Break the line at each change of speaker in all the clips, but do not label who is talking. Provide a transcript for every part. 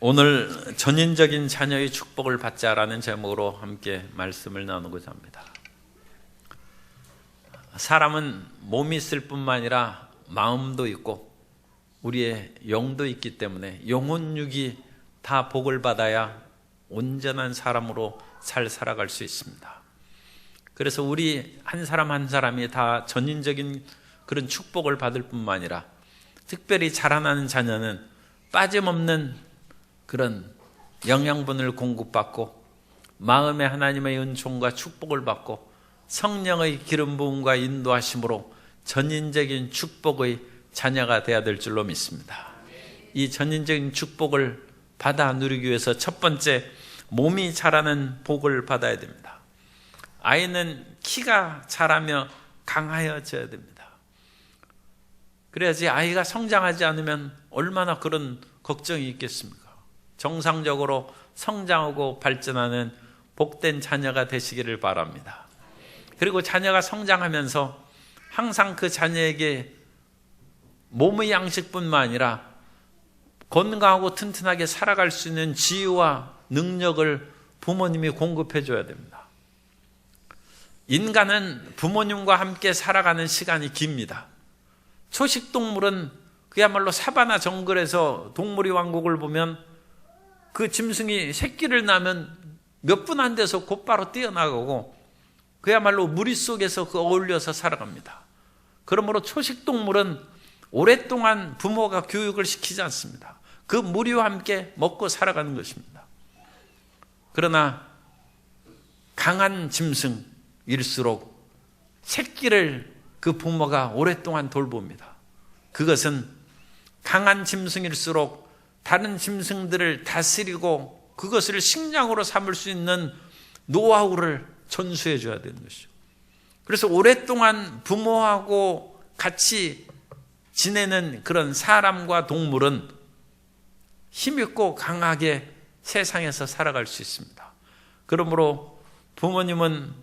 오늘 전인적인 자녀의 축복을 받자라는 제목으로 함께 말씀을 나누고자 합니다. 사람은 몸이 있을 뿐만 아니라 마음도 있고 우리의 영도 있기 때문에 영혼육이 다 복을 받아야 온전한 사람으로 잘 살아갈 수 있습니다. 그래서 우리 한 사람 한 사람이 다 전인적인 그런 축복을 받을 뿐만 아니라 특별히 자라나는 자녀는 빠짐없는 그런 영양분을 공급받고 마음의 하나님의 은총과 축복을 받고 성령의 기름 부음과 인도하심으로 전인적인 축복의 자녀가 되어야 될 줄로 믿습니다. 이 전인적인 축복을 받아 누리기 위해서 첫 번째, 몸이 자라는 복을 받아야 됩니다. 아이는 키가 자라며 강하여져야 됩니다. 그래야지 아이가 성장하지 않으면 얼마나 그런 걱정이 있겠습니까? 정상적으로 성장하고 발전하는 복된 자녀가 되시기를 바랍니다. 그리고 자녀가 성장하면서 항상 그 자녀에게 몸의 양식뿐만 아니라 건강하고 튼튼하게 살아갈 수 있는 지혜와 능력을 부모님이 공급해 줘야 됩니다. 인간은 부모님과 함께 살아가는 시간이 깁니다. 초식동물은 그야말로 사바나 정글에서 동물의 왕국을 보면 그 짐승이 새끼를 낳으면 몇 분 안 돼서 곧바로 뛰어나가고 그야말로 무리 속에서 어울려서 살아갑니다. 그러므로 초식동물은 오랫동안 부모가 교육을 시키지 않습니다. 그 무리와 함께 먹고 살아가는 것입니다. 그러나 강한 짐승일수록 새끼를 그 부모가 오랫동안 돌봅니다. 그것은 강한 짐승일수록 다른 짐승들을 다스리고 그것을 식량으로 삼을 수 있는 노하우를 전수해 줘야 되는 것이죠. 그래서 오랫동안 부모하고 같이 지내는 그런 사람과 동물은 힘있고 강하게 세상에서 살아갈 수 있습니다. 그러므로 부모님은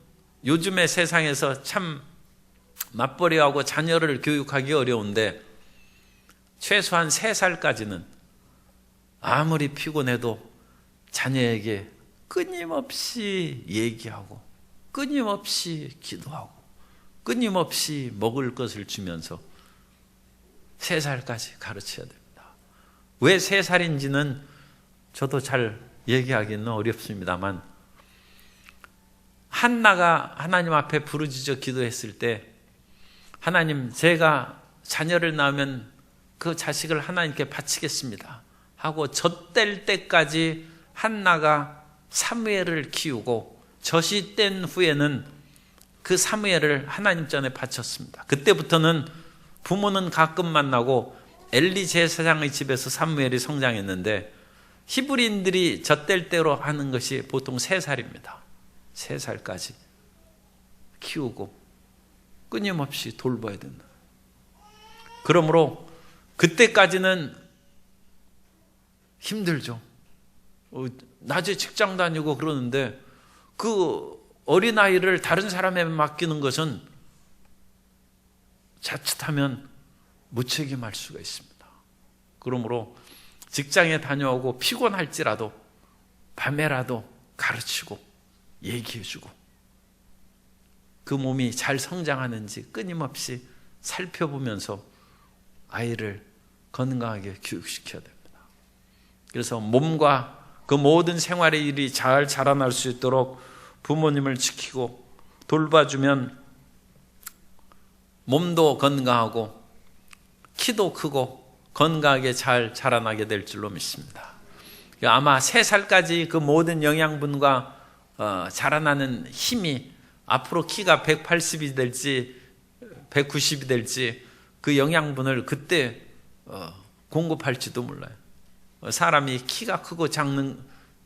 요즘의 세상에서 참 맞벌이하고 자녀를 교육하기 어려운데 최소한 3살까지는 아무리 피곤해도 자녀에게 끊임없이 얘기하고 끊임없이 기도하고 끊임없이 먹을 것을 주면서 3살까지 가르쳐야 됩니다. 왜 3살인지는 저도 잘 얘기하기는 어렵습니다만 한나가 하나님 앞에 부르짖어 기도했을 때 하나님, 제가 자녀를 낳으면 그 자식을 하나님께 바치겠습니다 하고 젖될 때까지 한나가 사무엘을 키우고 젖이 뗀 후에는 그 사무엘을 하나님 전에 바쳤습니다. 그때부터는 부모는 가끔 만나고 엘리 제사장의 집에서 사무엘이 성장했는데 히브리인들이 젖될 때로 하는 것이 보통 3살입니다. 3살까지 키우고 끊임없이 돌봐야 된다. 그러므로 그때까지는 힘들죠. 낮에 직장 다니고 그러는데 그 어린아이를 다른 사람에게 맡기는 것은 자칫하면 무책임할 수가 있습니다. 그러므로 직장에 다녀오고 피곤할지라도 밤에라도 가르치고 얘기해주고 그 몸이 잘 성장하는지 끊임없이 살펴보면서 아이를 건강하게 교육시켜야 됩니다. 그래서 몸과 그 모든 생활의 일이 잘 자라날 수 있도록 부모님을 지키고 돌봐주면 몸도 건강하고 키도 크고 건강하게 잘 자라나게 될 줄로 믿습니다. 아마 3살까지 그 모든 영양분과 자라나는 힘이 앞으로 키가 180이 될지 190이 될지 그 영양분을 그때 공급할지도 몰라요. 사람이 키가 크고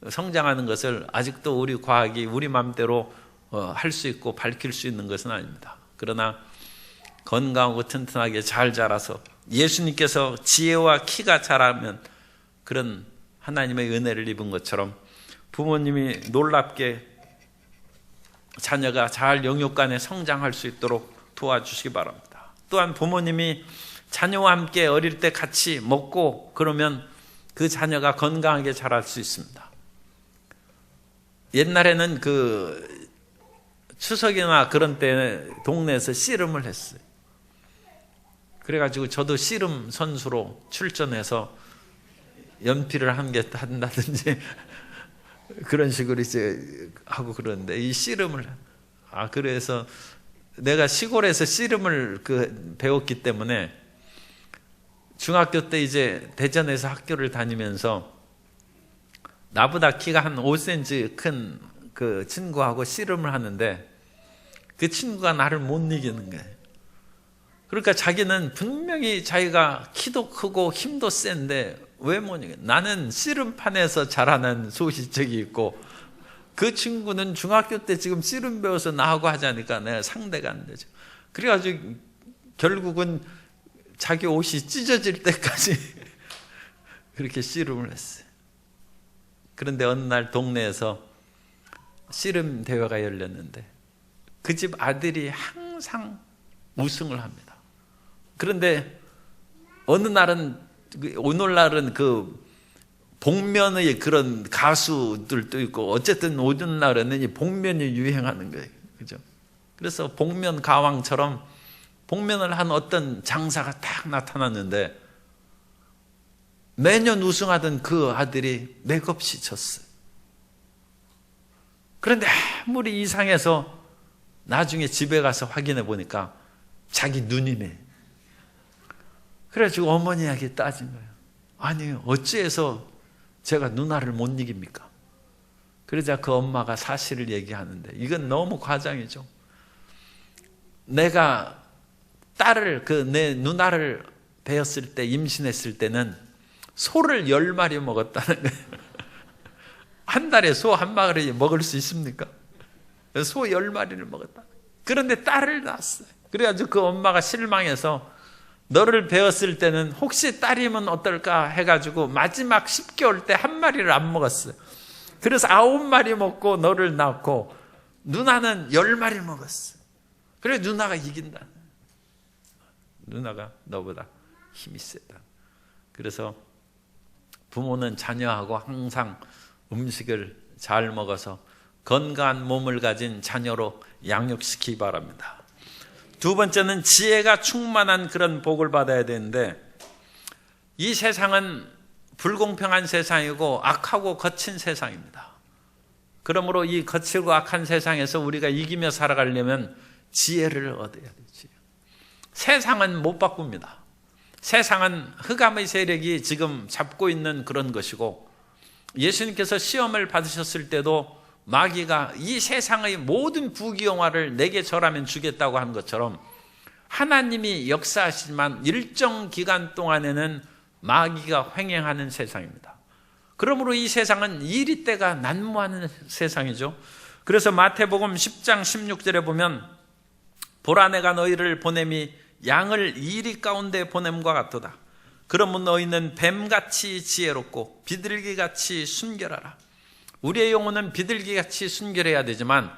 성장하는 것을 아직도 우리 과학이 우리 마음대로 할 수 있고 밝힐 수 있는 것은 아닙니다. 그러나 건강하고 튼튼하게 잘 자라서 예수님께서 지혜와 키가 자라면 그런 하나님의 은혜를 입은 것처럼 부모님이 놀랍게 자녀가 잘 영육간에 성장할 수 있도록 도와주시기 바랍니다. 또한 부모님이 자녀와 함께 어릴 때 같이 먹고 그러면 그 자녀가 건강하게 자랄 수 있습니다. 옛날에는 그 추석이나 그런 때 동네에서 씨름을 했어요. 그래가지고 저도 씨름 선수로 출전해서 연필을 한 개 한다든지 그런 식으로 이제 하고 그러는데, 이 씨름을, 그래서 내가 시골에서 씨름을 배웠기 때문에 중학교 때 이제 대전에서 학교를 다니면서 나보다 키가 한 5cm 큰 그 친구하고 씨름을 하는데 그 친구가 나를 못 이기는 거예요. 그러니까 자기는 분명히 자기가 키도 크고 힘도 센데 왜 못 이겨? 나는 씨름판에서 자라는 소시적이 있고 그 친구는 중학교 때 지금 씨름 배워서 나하고 하자니까 내가 상대가 안 되죠. 그래가지고 결국은 자기 옷이 찢어질 때까지 그렇게 씨름을 했어요. 그런데 어느 날 동네에서 씨름 대회가 열렸는데 그 집 아들이 항상 우승을 합니다. 그런데 어느 날은, 오늘날은 그 복면의 그런 가수들도 있고 어쨌든 오늘날에는 이 복면이 유행하는 거예요. 그죠? 그래서 복면 가왕처럼 복면을 한 어떤 장사가 딱 나타났는데 매년 우승하던 그 아들이 맥없이 졌어요. 그런데 아무리 이상해서 나중에 집에 가서 확인해 보니까 자기 누님이에요. 그래가지고 어머니에게 따진 거예요. 아니, 어찌해서 제가 누나를 못 이깁니까? 그러자 그 엄마가 사실을 얘기하는데 이건 너무 과장이죠. 내가 딸을, 내 누나를 배웠을 때, 임신했을 때는 소를 10마리 먹었다는 거예요. 한 달에 소 한 마리 먹을 수 있습니까? 소 10마리를 먹었다. 그런데 딸을 낳았어요. 그래가지고 그 엄마가 실망해서 너를 배웠을 때는 혹시 딸이면 어떨까 해가지고 마지막 10개월 때 한 마리를 안 먹었어요. 그래서 9마리 먹고 너를 낳고 누나는 10마리를 먹었어요. 그래 누나가 이긴다. 누나가 너보다 힘이 세다. 그래서 부모는 자녀하고 항상 음식을 잘 먹어서 건강한 몸을 가진 자녀로 양육시키기 바랍니다. 두 번째는 지혜가 충만한 그런 복을 받아야 되는데, 이 세상은 불공평한 세상이고 악하고 거친 세상입니다. 그러므로 이 거칠고 악한 세상에서 우리가 이기며 살아가려면 지혜를 얻어야 되지. 세상은 못 바꿉니다. 세상은 흑암의 세력이 지금 잡고 있는 그런 것이고, 예수님께서 시험을 받으셨을 때도 마귀가 이 세상의 모든 부귀영화를 내게 절하면 주겠다고 한 것처럼 하나님이 역사하시지만 일정 기간 동안에는 마귀가 횡행하는 세상입니다. 그러므로 이 세상은 이리때가 난무하는 세상이죠. 그래서 마태복음 10장 16절에 보면 보라 내가 너희를 보냄이 양을 이리 가운데 보냄과 같도다. 그러면 너희는 뱀같이 지혜롭고 비둘기같이 순결하라. 우리의 영혼은 비둘기같이 순결해야 되지만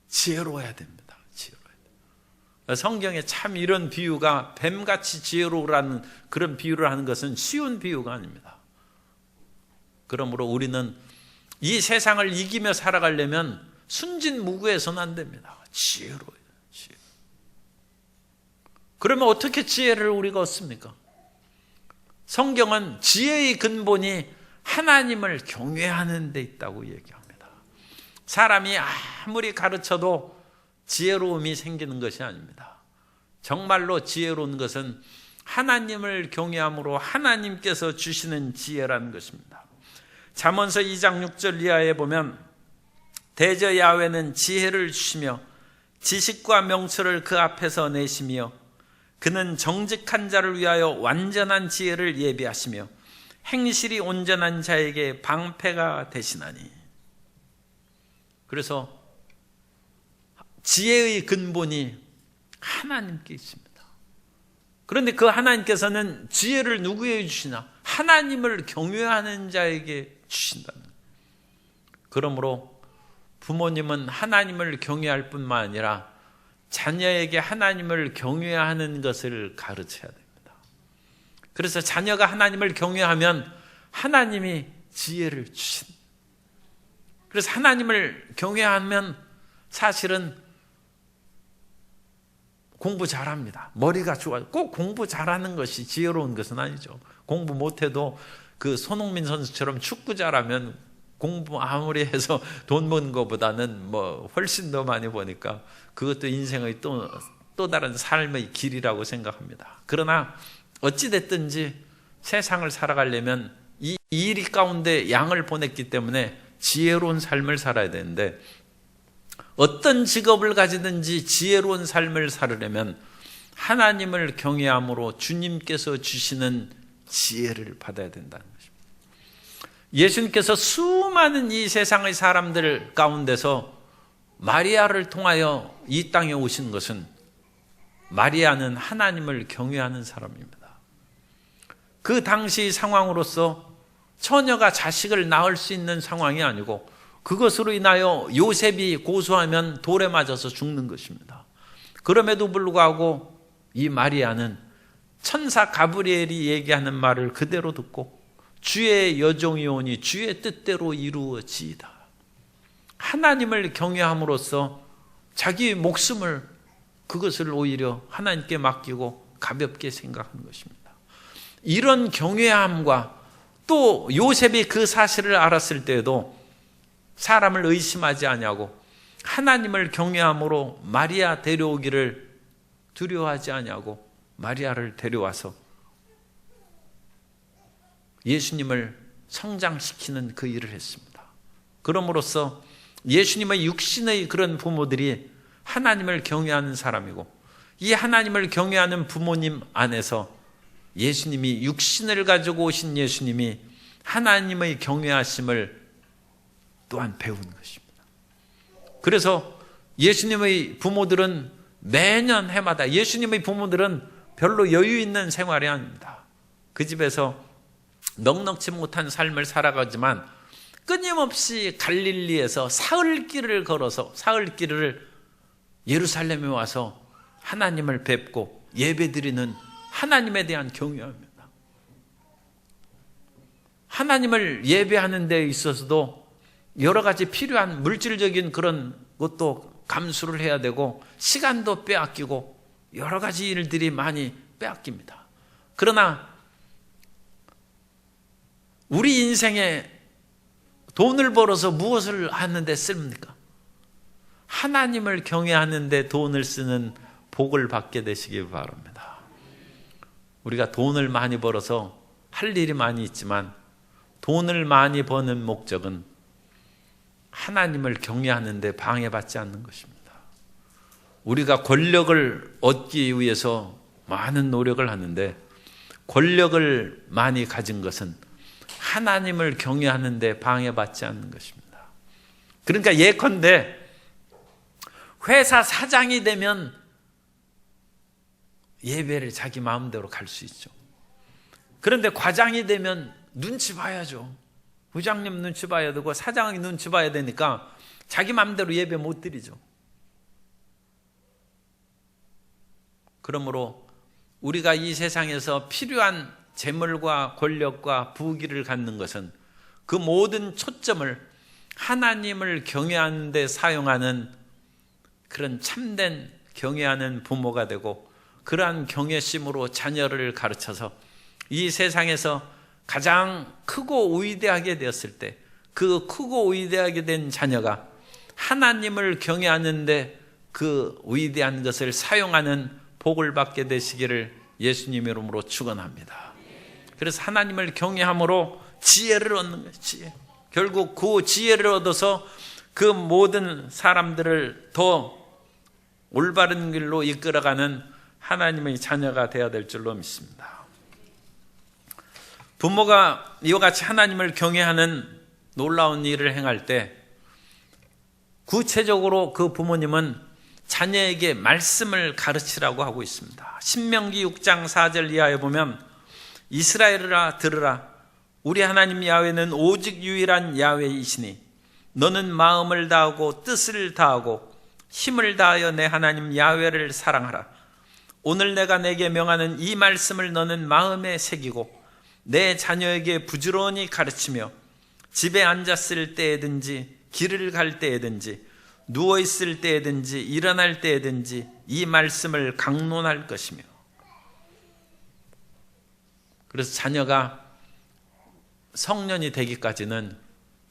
지혜로워야 됩니다. 지혜로워야 돼요. 성경에 참 이런 비유가 뱀같이 지혜로우라는 그런 비유를 하는 것은 쉬운 비유가 아닙니다. 그러므로 우리는 이 세상을 이기며 살아가려면 순진무구해서는 안 됩니다. 지혜로워요. 지혜. 그러면 어떻게 지혜를 우리가 얻습니까? 성경은 지혜의 근본이 하나님을 경외하는 데 있다고 얘기합니다. 사람이 아무리 가르쳐도 지혜로움이 생기는 것이 아닙니다. 정말로 지혜로운 것은 하나님을 경외함으로 하나님께서 주시는 지혜라는 것입니다. 잠언서 2장 6절 이하에 보면 대저 야훼는 지혜를 주시며 지식과 명철을 그 앞에서 내시며 그는 정직한 자를 위하여 완전한 지혜를 예비하시며 행실이 온전한 자에게 방패가 되시나니. 그래서 지혜의 근본이 하나님께 있습니다. 그런데 그 하나님께서는 지혜를 누구에게 주시나? 하나님을 경외하는 자에게 주신다는 거예요. 그러므로 부모님은 하나님을 경외할 뿐만 아니라 자녀에게 하나님을 경외하는 것을 가르쳐야 됩니다. 그래서 자녀가 하나님을 경외하면 하나님이 지혜를 주신. 그래서 하나님을 경외하면 사실은 공부 잘합니다. 머리가 좋아요. 꼭 공부 잘하는 것이 지혜로운 것은 아니죠. 공부 못해도 그 손흥민 선수처럼 축구 잘하면 공부 아무리 해서 돈 버는 것보다는 훨씬 더 많이 버니까 그것도 인생의 또 다른 삶의 길이라고 생각합니다. 그러나 어찌됐든지 세상을 살아가려면 이 일 가운데 양을 보냈기 때문에 지혜로운 삶을 살아야 되는데, 어떤 직업을 가지든지 지혜로운 삶을 살으려면 하나님을 경외함으로 주님께서 주시는 지혜를 받아야 된다는 것입니다. 예수님께서 수많은 이 세상의 사람들 가운데서 마리아를 통하여 이 땅에 오신 것은, 마리아는 하나님을 경외하는 사람입니다. 그 당시 상황으로서 처녀가 자식을 낳을 수 있는 상황이 아니고, 그것으로 인하여 요셉이 고소하면 돌에 맞아서 죽는 것입니다. 그럼에도 불구하고 이 마리아는 천사 가브리엘이 얘기하는 말을 그대로 듣고 주의 여종이 오니 주의 뜻대로 이루어지이다. 하나님을 경외함으로써 자기 목숨을, 그것을 오히려 하나님께 맡기고 가볍게 생각한 것입니다. 이런 경외함과 또 요셉이 그 사실을 알았을 때에도 사람을 의심하지 아니하고 하나님을 경외함으로 마리아 데려오기를 두려워하지 아니하고 마리아를 데려와서 예수님을 성장시키는 그 일을 했습니다. 그럼으로써 예수님의 육신의 그런 부모들이 하나님을 경외하는 사람이고, 이 하나님을 경외하는 부모님 안에서 예수님이, 육신을 가지고 오신 예수님이 하나님의 경외하심을 또한 배우는 것입니다. 그래서 예수님의 부모들은 매년 해마다, 예수님의 부모들은 별로 여유 있는 생활이 아닙니다. 그 집에서 넉넉지 못한 삶을 살아가지만 끊임없이 갈릴리에서 사흘길을 걸어서, 사흘길을 예루살렘에 와서 하나님을 뵙고 예배드리는 하나님에 대한 경외입니다. 하나님을 예배하는 데 있어서도 여러 가지 필요한 물질적인 그런 것도 감수를 해야 되고, 시간도 빼앗기고 여러 가지 일들이 많이 빼앗깁니다. 그러나 우리 인생에 돈을 벌어서 무엇을 하는데 씁니까? 하나님을 경외하는데 돈을 쓰는 복을 받게 되시기 바랍니다. 우리가 돈을 많이 벌어서 할 일이 많이 있지만, 돈을 많이 버는 목적은 하나님을 경외하는 데 방해받지 않는 것입니다. 우리가 권력을 얻기 위해서 많은 노력을 하는데, 권력을 많이 가진 것은 하나님을 경외하는 데 방해받지 않는 것입니다. 그러니까 예컨대 회사 사장이 되면 예배를 자기 마음대로 갈 수 있죠. 그런데 과장이 되면 눈치 봐야죠. 부장님 눈치 봐야 되고 사장이 눈치 봐야 되니까 자기 마음대로 예배 못 드리죠. 그러므로 우리가 이 세상에서 필요한 재물과 권력과 부귀를 갖는 것은 그 모든 초점을 하나님을 경외하는 데 사용하는 그런 참된 경외하는 부모가 되고, 그러한 경외심으로 자녀를 가르쳐서 이 세상에서 가장 크고 위대하게 되었을 때, 그 크고 위대하게 된 자녀가 하나님을 경외하는데 그 위대한 것을 사용하는 복을 받게 되시기를 예수님의 이름으로 축원합니다. 그래서 하나님을 경외함으로 지혜를 얻는 거예요. 지혜. 결국 그 지혜를 얻어서 그 모든 사람들을 더 올바른 길로 이끌어가는 하나님의 자녀가 되어야 될 줄로 믿습니다. 부모가 이와 같이 하나님을 경외하는 놀라운 일을 행할 때, 구체적으로 그 부모님은 자녀에게 말씀을 가르치라고 하고 있습니다. 신명기 6장 4절 이하에 보면, 이스라엘아 들으라, 우리 하나님 야훼는 오직 유일한 야훼이시니 너는 마음을 다하고 뜻을 다하고 힘을 다하여 내 하나님 야훼를 사랑하라. 오늘 내가 내게 명하는 이 말씀을 너는 마음에 새기고 내 자녀에게 부지런히 가르치며 집에 앉았을 때에든지 길을 갈 때에든지 누워있을 때에든지 일어날 때에든지 이 말씀을 강론할 것이며. 그래서 자녀가 성년이 되기까지는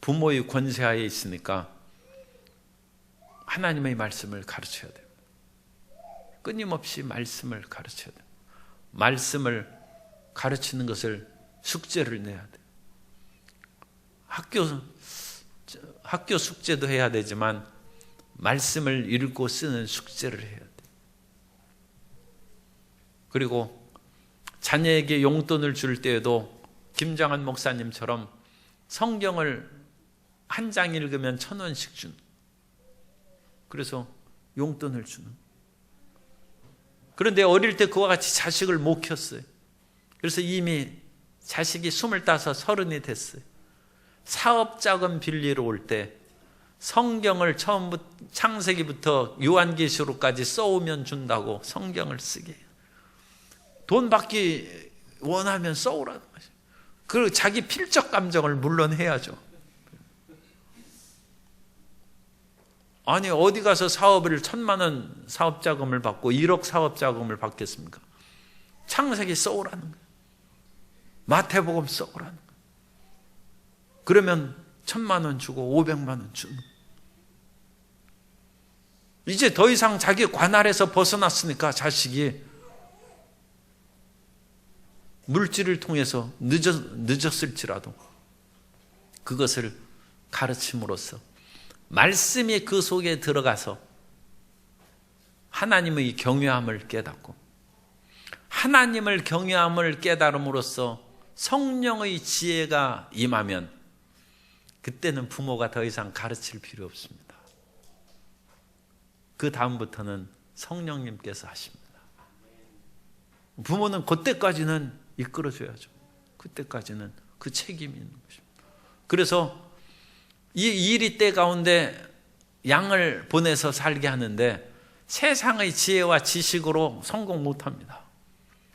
부모의 권세하에 있으니까 하나님의 말씀을 가르쳐야 돼요. 끊임없이 말씀을 가르쳐야 돼요. 말씀을 가르치는 것을 숙제를 내야 돼요. 학교 숙제도 해야 되지만 말씀을 읽고 쓰는 숙제를 해야 돼요. 그리고 자녀에게 용돈을 줄 때에도 김장한 목사님처럼 성경을 한 장 읽으면 1,000원씩 주는, 그래서 용돈을 주는. 그런데 어릴 때 그와 같이 자식을 못 켰어요. 그래서 이미 자식이 25, 30이 됐어요. 사업자금 빌리러 올 때 성경을 처음부터 창세기부터 요한계시록까지 써오면 준다고 성경을 쓰게 해요. 돈 받기 원하면 써오라는 거죠. 그리고 자기 필적 감정을 물론 해야죠. 아니 어디 가서 사업을 1,000만 원 사업자금을 받고 1억 사업자금을 받겠습니까? 창세기 써오라는 거예요. 마태복음 써오라는 거예요. 그러면 1,000만 원 주고 500만 원 주는 거예요. 이제 더 이상 자기 관할에서 벗어났으니까 자식이 물질을 통해서 늦었을지라도 그것을 가르침으로써 말씀이 그 속에 들어가서 하나님의 경외함을 깨닫고, 하나님을 경외함을 깨달음으로써 성령의 지혜가 임하면 그때는 부모가 더 이상 가르칠 필요 없습니다. 그 다음부터는 성령님께서 하십니다. 부모는 그때까지는 이끌어줘야죠. 그때까지는 그 책임이 있는 것입니다. 그래서 이 일이 때 가운데 양을 보내서 살게 하는데 세상의 지혜와 지식으로 성공 못합니다.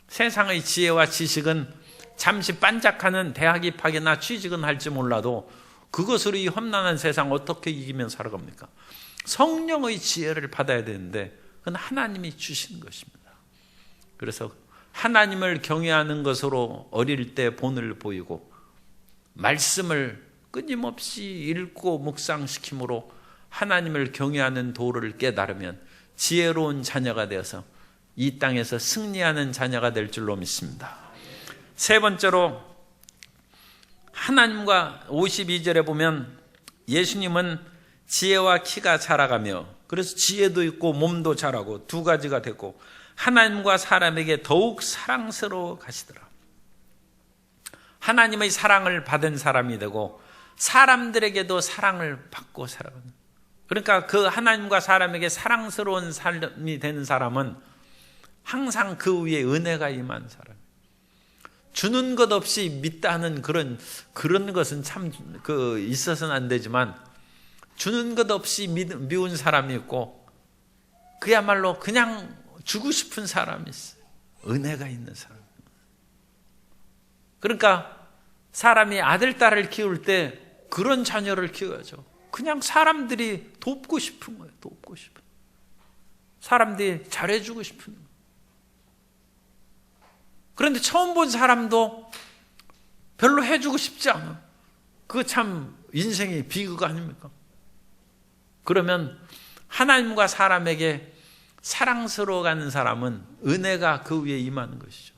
세상의 지혜와 지식은 잠시 반짝하는 대학 입학이나 취직은 할지 몰라도 그것으로 이 험난한 세상 어떻게 이기면 살아갑니까? 성령의 지혜를 받아야 되는데 그건 하나님이 주신 것입니다. 그래서 하나님을 경외하는 것으로 어릴 때 본을 보이고 말씀을 끊임없이 읽고 묵상시킴으로 하나님을 경외하는 도를 깨달으면 지혜로운 자녀가 되어서 이 땅에서 승리하는 자녀가 될 줄로 믿습니다. 세 번째로 하나님과 52절에 보면 예수님은 지혜와 키가 자라가며, 그래서 지혜도 있고 몸도 자라고 두 가지가 됐고 하나님과 사람에게 더욱 사랑스러워 가시더라. 하나님의 사랑을 받은 사람이 되고 사람들에게도 사랑을 받고 살아가는, 그러니까 그 하나님과 사람에게 사랑스러운 삶이 되는 사람은 항상 그 위에 은혜가 임한 사람. 주는 것 없이 믿다는 그런 것은 참 있어서는 안 되지만, 주는 것 없이 미운 사람이 있고 그야말로 그냥 주고 싶은 사람이 있어요. 은혜가 있는 사람. 그러니까 사람이 아들, 딸을 키울 때 그런 자녀를 키워야죠. 그냥 사람들이 돕고 싶은 거예요. 돕고 싶은. 사람들이 잘해주고 싶은 거예요. 그런데 처음 본 사람도 별로 해주고 싶지 않아. 그거 참 인생의 비극 아닙니까? 그러면 하나님과 사람에게 사랑스러워가는 사람은 은혜가 그 위에 임하는 것이죠.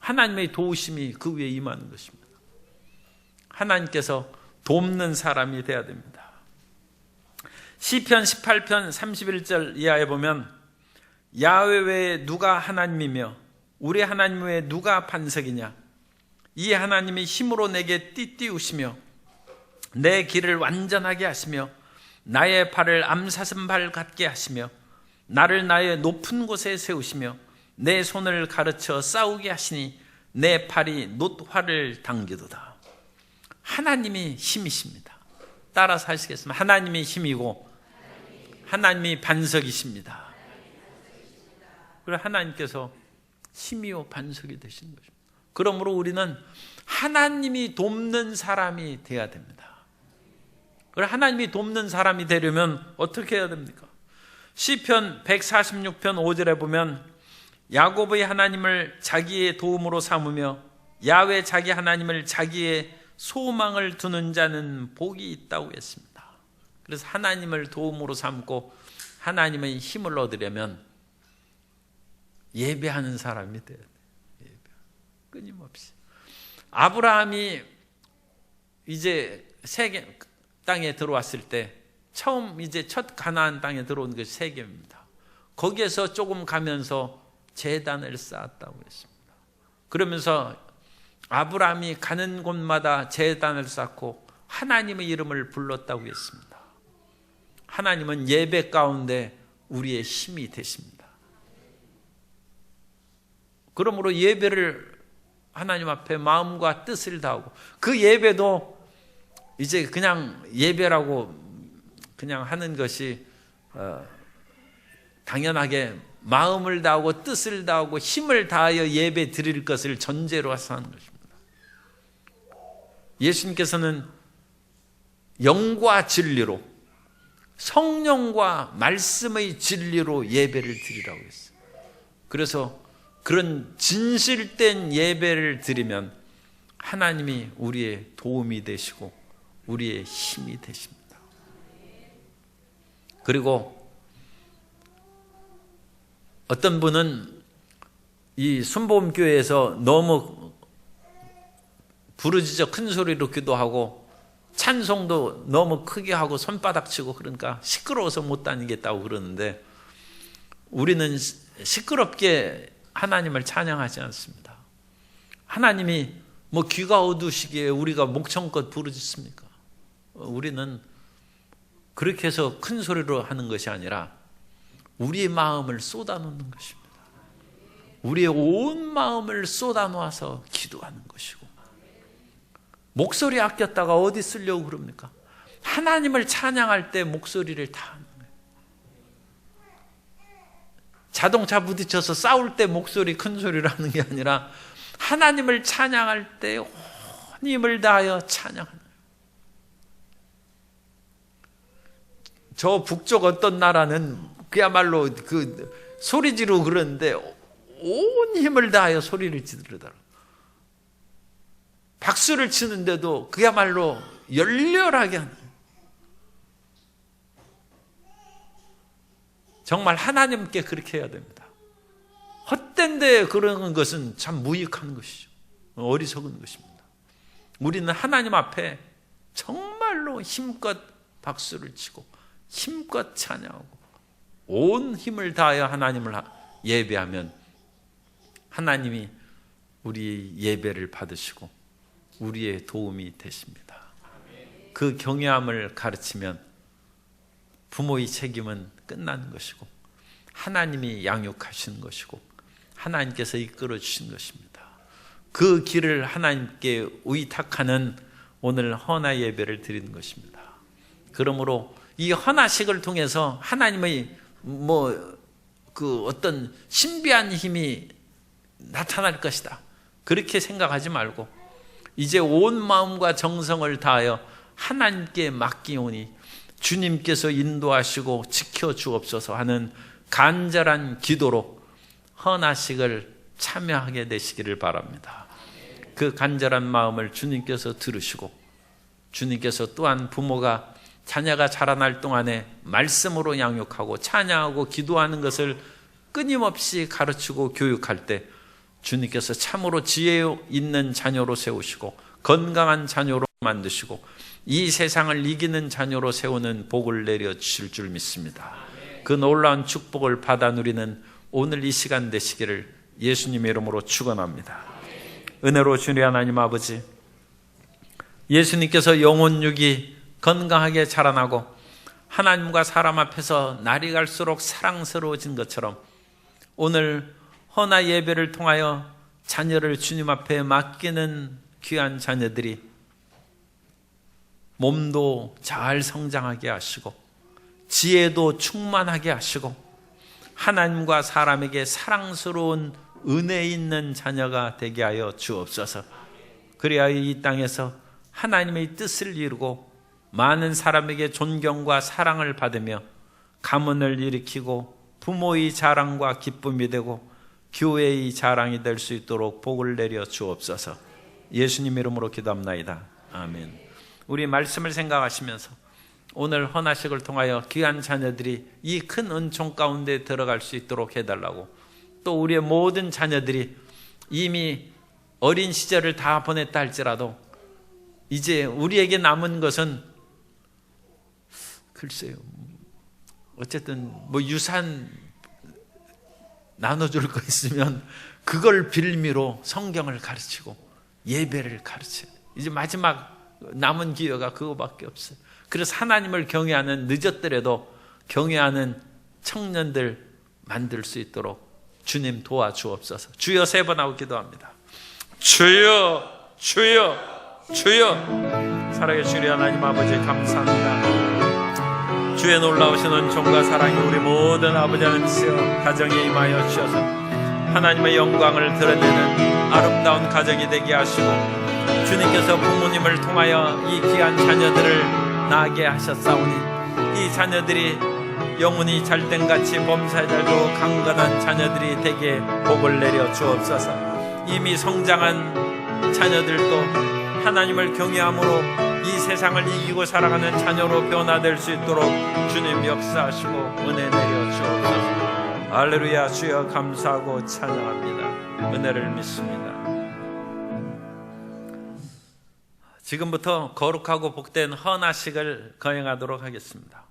하나님의 도우심이 그 위에 임하는 것입니다. 하나님께서 돕는 사람이 되어야 됩니다. 시편 18편 31절 이하에 보면 야훼 외에 누가 하나님이며 우리 하나님 외에 누가 반석이냐. 이 하나님이 힘으로 내게 띠띠우시며 내 길을 완전하게 하시며 나의 발을 암사슴발 같게 하시며 나를 나의 높은 곳에 세우시며 내 손을 가르쳐 싸우게 하시니 내 팔이 놋화를 당기도다. 하나님이 힘이십니다. 따라서 하시겠습니다. 하나님이 힘이고 하나님이 반석이십니다. 그래서 하나님께서 힘이요 반석이 되신 것입니다. 그러므로 우리는 하나님이 돕는 사람이 되어야 됩니다. 그래서 하나님이 돕는 사람이 되려면 어떻게 해야 됩니까? 시편 146편 5절에 보면 야곱의 하나님을 자기의 도움으로 삼으며 야훼 자기 하나님을 자기의 소망을 두는 자는 복이 있다고 했습니다. 그래서 하나님을 도움으로 삼고 하나님의 힘을 얻으려면 예배하는 사람이 돼야 돼요. 예배. 끊임없이. 아브라함이 이제 세겜 땅에 들어왔을 때 처음 이제 첫 가나안 땅에 들어온 것이 세겜입니다. 거기에서 조금 가면서 제단을 쌓았다고 했습니다. 그러면서 아브라함이 가는 곳마다 제단을 쌓고 하나님의 이름을 불렀다고 했습니다. 하나님은 예배 가운데 우리의 힘이 되십니다. 그러므로 예배를 하나님 앞에 마음과 뜻을 다하고, 그 예배도 이제 그냥 예배라고 그냥 하는 것이 당연하게 마음을 다하고 뜻을 다하고 힘을 다하여 예배 드릴 것을 전제로 해서 하는 것입니다. 예수님께서는 영과 진리로, 성령과 말씀의 진리로 예배를 드리라고 했어요. 그래서 그런 진실된 예배를 드리면 하나님이 우리의 도움이 되시고 우리의 힘이 되십니다. 그리고 어떤 분은 이 순복음교회에서 너무 부르짖어 큰 소리로 기도하고 찬송도 너무 크게 하고 손바닥 치고 그러니까 시끄러워서 못 다니겠다고 그러는데, 우리는 시끄럽게 하나님을 찬양하지 않습니다. 하나님이 뭐 귀가 어두우시기에 우리가 목청껏 부르짖습니까? 우리는 그렇게 해서 큰 소리로 하는 것이 아니라 우리의 마음을 쏟아놓는 것입니다. 우리의 온 마음을 쏟아놓아서 기도하는 것이고, 목소리 아꼈다가 어디 쓰려고 그럽니까? 하나님을 찬양할 때 목소리를 다 하는 거예요. 자동차 부딪혀서 싸울 때 목소리 큰 소리를 하는 게 아니라 하나님을 찬양할 때 온 힘을 다하여 찬양하는 거예요. 저 북쪽 어떤 나라는 그야말로 그 소리 지르고 그러는데 온 힘을 다하여 소리를 지르더라고요. 박수를 치는데도 그야말로 열렬하게 하는. 정말 하나님께 그렇게 해야 됩니다. 헛된 데 그러는 것은 참 무익한 것이죠. 어리석은 것입니다. 우리는 하나님 앞에 정말로 힘껏 박수를 치고 힘껏 찬양하고 온 힘을 다하여 하나님을 예배하면 하나님이 우리 예배를 받으시고 우리의 도움이 되십니다. 그 경외함을 가르치면 부모의 책임은 끝나는 것이고 하나님이 양육하시는 것이고 하나님께서 이끌어 주신 것입니다. 그 길을 하나님께 의탁하는 오늘 헌화 예배를 드리는 것입니다. 그러므로 이 헌화식을 통해서 하나님의 그 어떤 신비한 힘이 나타날 것이다, 그렇게 생각하지 말고 이제 온 마음과 정성을 다하여 하나님께 맡기오니 주님께서 인도하시고 지켜주옵소서 하는 간절한 기도로 헌화식을 참여하게 되시기를 바랍니다. 그 간절한 마음을 주님께서 들으시고 주님께서 또한 부모가 자녀가 자라날 동안에 말씀으로 양육하고 찬양하고 기도하는 것을 끊임없이 가르치고 교육할 때 주님께서 참으로 지혜 있는 자녀로 세우시고 건강한 자녀로 만드시고 이 세상을 이기는 자녀로 세우는 복을 내려주실 줄 믿습니다. 그 놀라운 축복을 받아 누리는 오늘 이 시간 되시기를 예수님의 이름으로 축원합니다. 은혜로우신 우리 하나님 아버지, 예수님께서 영혼육이 건강하게 자라나고 하나님과 사람 앞에서 날이 갈수록 사랑스러워진 것처럼 오늘 헌화 예배를 통하여 자녀를 주님 앞에 맡기는 귀한 자녀들이 몸도 잘 성장하게 하시고 지혜도 충만하게 하시고 하나님과 사람에게 사랑스러운 은혜 있는 자녀가 되게 하여 주옵소서. 그래야 이 땅에서 하나님의 뜻을 이루고 많은 사람에게 존경과 사랑을 받으며 가문을 일으키고 부모의 자랑과 기쁨이 되고 교회의 자랑이 될 수 있도록 복을 내려 주옵소서. 예수님 이름으로 기도합나이다. 아멘. 우리 말씀을 생각하시면서 오늘 헌화식을 통하여 귀한 자녀들이 이 큰 은총 가운데 들어갈 수 있도록 해달라고, 또 우리의 모든 자녀들이 이미 어린 시절을 다 보냈다 할지라도 이제 우리에게 남은 것은 글쎄요, 어쨌든 뭐 유산 나눠줄 거 있으면 그걸 빌미로 성경을 가르치고 예배를 가르쳐요. 이제 마지막 남은 기회가 그거밖에 없어요. 그래서 하나님을 경외하는, 늦었더라도 경외하는 청년들 만들 수 있도록 주님 도와주옵소서. 주여 3번 하고 기도합니다. 주여, 주여, 주여. 살아계신 우리 하나님 아버지 감사합니다. 주의 놀라우신 은총과 사랑이 우리 모든 아버지 하나님께서 가정에 임하여 주셔서 하나님의 영광을 드러내는 아름다운 가정이 되게 하시고, 주님께서 부모님을 통하여 이 귀한 자녀들을 낳게 하셨사오니 이 자녀들이 영혼이 잘된같이 범사에 잘도 강건한 자녀들이 되게 복을 내려 주옵소서. 이미 성장한 자녀들도 하나님을 경외함으로 이 세상을 이기고 살아가는 자녀로 변화될 수 있도록 주님 역사하시고 은혜 내려 주옵소서. 할렐루야. 주여 감사하고 찬양합니다. 은혜를 믿습니다. 지금부터 거룩하고 복된 헌화식을 거행하도록 하겠습니다.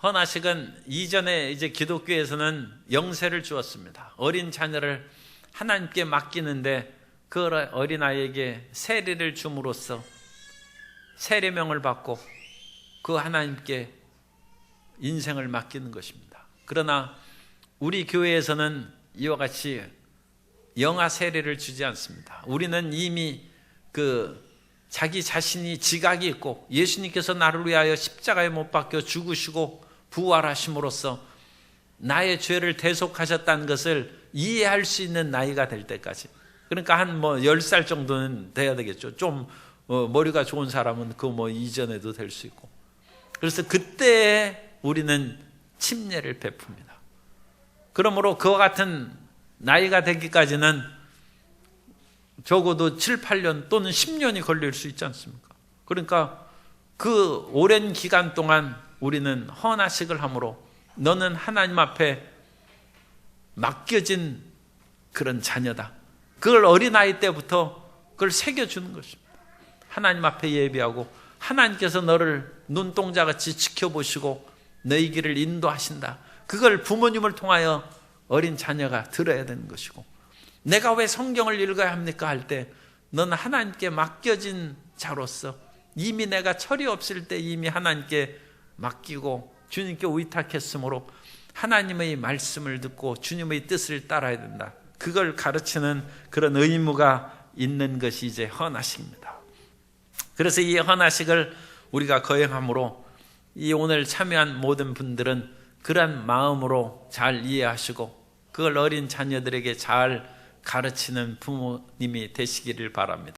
헌화식은 이전에 이제 기독교에서는 영세를 주었습니다. 어린 자녀를 하나님께 맡기는데 그 어린아이에게 세례를 줌으로써 세례명을 받고 그 하나님께 인생을 맡기는 것입니다. 그러나 우리 교회에서는 이와 같이 영아 세례를 주지 않습니다. 우리는 이미 자기 자신이 지각이 있고 예수님께서 나를 위하여 십자가에 못 박혀 죽으시고 부활하심으로써 나의 죄를 대속하셨다는 것을 이해할 수 있는 나이가 될 때까지, 그러니까 한 10살 정도는 돼야 되겠죠. 좀 머리가 좋은 사람은 그 이전에도 될 수 있고, 그래서 그때 우리는 침례를 베풉니다. 그러므로 그와 같은 나이가 되기까지는 적어도 7, 8년 또는 10년이 걸릴 수 있지 않습니까? 그러니까 그 오랜 기간 동안 우리는 헌화식을 함으로 너는 하나님 앞에 맡겨진 그런 자녀다, 그걸 어린아이 때부터 그걸 새겨주는 것입니다. 하나님 앞에 예비하고 하나님께서 너를 눈동자같이 지켜보시고 너희 길을 인도하신다, 그걸 부모님을 통하여 어린 자녀가 들어야 되는 것이고, 내가 왜 성경을 읽어야 합니까 할 때 너는 하나님께 맡겨진 자로서 이미 내가 철이 없을 때 이미 하나님께 맡기고 주님께 의탁했으므로 하나님의 말씀을 듣고 주님의 뜻을 따라야 된다, 그걸 가르치는 그런 의무가 있는 것이 이제 헌화식입니다. 그래서 이 헌화식을 우리가 거행함으로 이 오늘 참여한 모든 분들은 그러한 마음으로 잘 이해하시고 그걸 어린 자녀들에게 잘 가르치는 부모님이 되시기를 바랍니다.